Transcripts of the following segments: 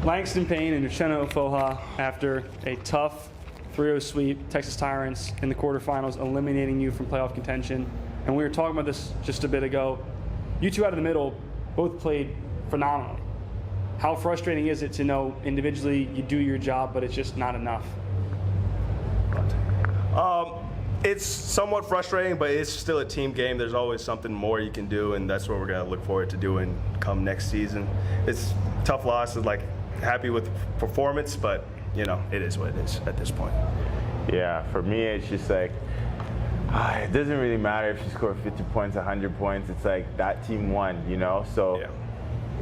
Langston Payne and Uchenna Ofoha, after a tough 3-0 sweep, Texas Tyrants in the quarterfinals, eliminating you from playoff contention. And we were talking about this just a bit ago. You two out of the middle both played phenomenally. How frustrating is it to know individually you do your job, but it's just not enough? It's somewhat frustrating, but it's still a team game. There's always something more you can do, and that's what we're going to look forward to doing come next season. It's tough losses, like happy with the performance, but you know, it is what it is at this point. Yeah, for me, it's just like, it doesn't really matter if you score 50 points, 100 points. It's like that team won, you know? So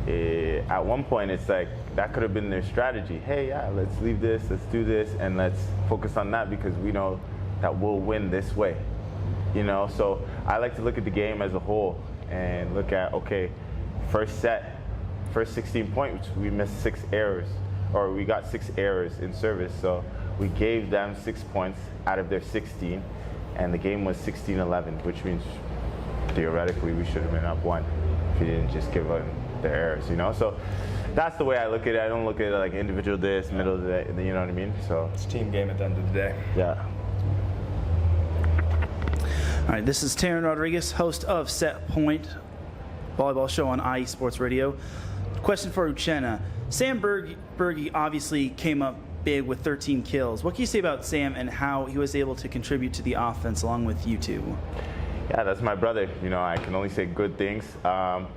at one point, it's like that could have been their strategy. Hey, yeah, let's leave this, let's do this, and let's focus on that because we know that we'll win this way, you know? So I like to look at the game as a whole and look at, okay, first set, first 16 points, we missed 6 errors, or we got 6 errors in service. So we gave them 6 points out of their 16, and the game was 16-11, which means theoretically we should have been up 1 if we didn't just give up the errors, you know? So that's the way I look at it. I don't look at it like individual this, middle of the day, you know what I mean? So it's a team game at the end of the day. Yeah. All right, this is Taryn Rodriguez, host of Set Point Volleyball Show on IE Sports Radio. Question for Uchenna. Sam Berge obviously came up big with 13 kills. What can you say about Sam and how he was able to contribute to the offense along with you two? Yeah, that's my brother. You know, I can only say good things.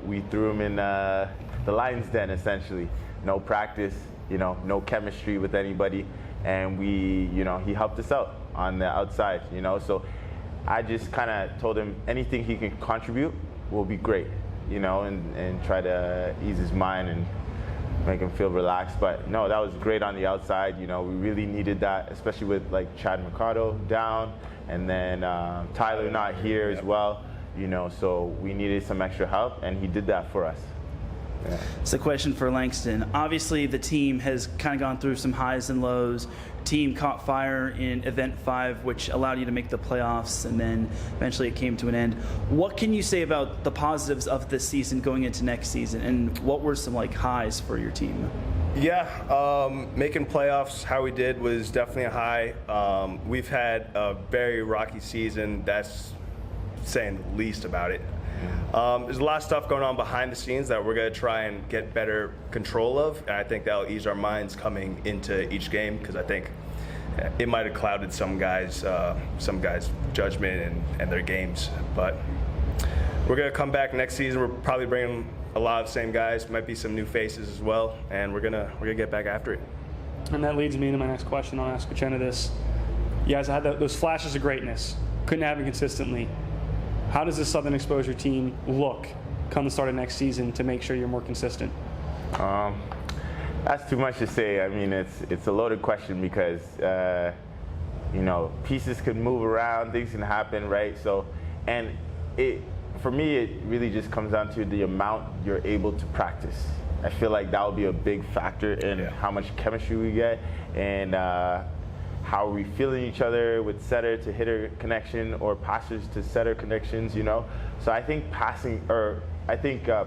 We threw him in the lion's den, essentially. No practice, you know, no chemistry with anybody. And he helped us out on the outside, you know. So I just kind of told him anything he can contribute will be great, you know, and try to ease his mind and make him feel relaxed. But no, that was great on the outside. You know, we really needed that, especially with like Chad Mercado down and then Tyler not here as well, you know, so we needed some extra help and he did that for us. Yeah. It's a question for Langston. Obviously, the team has kind of gone through some highs and lows. Team caught fire in Event 5, which allowed you to make the playoffs, and then eventually it came to an end. What can you say about the positives of this season going into next season, and what were some like highs for your team? Yeah, making playoffs how we did was definitely a high. We've had a very rocky season. That's saying the least about it. There's a lot of stuff going on behind the scenes that we're going to try and get better control of, and I think that'll ease our minds coming into each game because I think it might have clouded some guys' judgment and their games. But we're going to come back next season. We're probably bringing a lot of the same guys, might be some new faces as well, and we're gonna get back after it. And that leads me into my next question. I'll ask Uchenna this. You guys had those flashes of greatness, couldn't have it consistently. How does this Southern Exposure team look come the start of next season to make sure you're more consistent? That's too much to say. I mean, it's a loaded question because you know, pieces can move around, things can happen, right? So, and for me, it really just comes down to the amount you're able to practice. I feel like that will be a big factor in how much chemistry we get and how are we feeling each other with setter to hitter connection or passers to setter connections, you know? So I think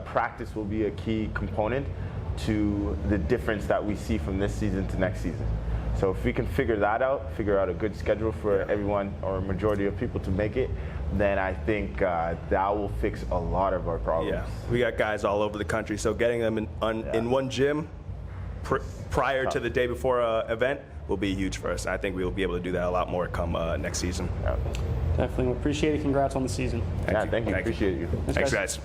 practice will be a key component to the difference that we see from this season to next season. So if we can figure out a good schedule for everyone or a majority of people to make it, then I think that will fix a lot of our problems. Yeah, we got guys all over the country, so getting them in one gym prior to the day before an event will be huge for us. I think we will be able to do that a lot more come next season. Definitely appreciate it. Congrats on the season. Thank you. Appreciate you. Thanks, guys.